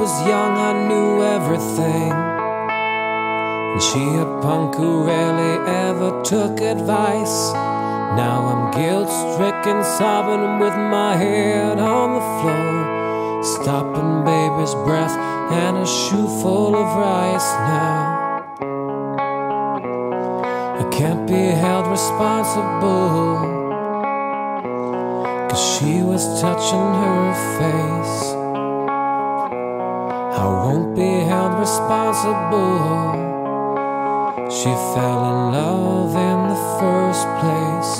was young, I knew everything, and she a punk who rarely ever took advice. Now I'm guilt-stricken, sobbing with my head on the floor, stopping baby's breath and a shoe full of rice. Now I can't be held responsible, 'cause she was touching her face. I won't be held responsible. She fell in love in the first place.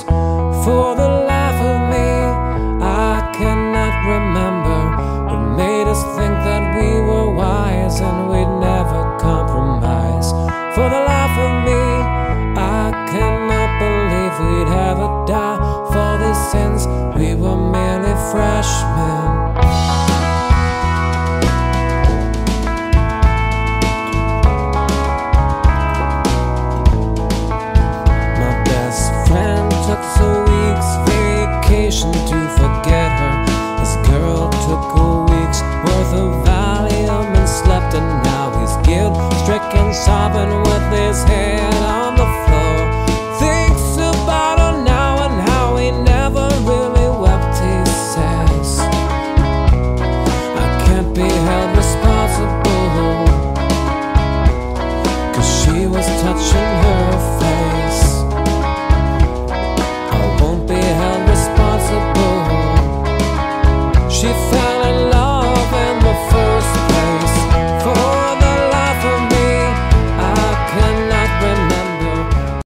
For the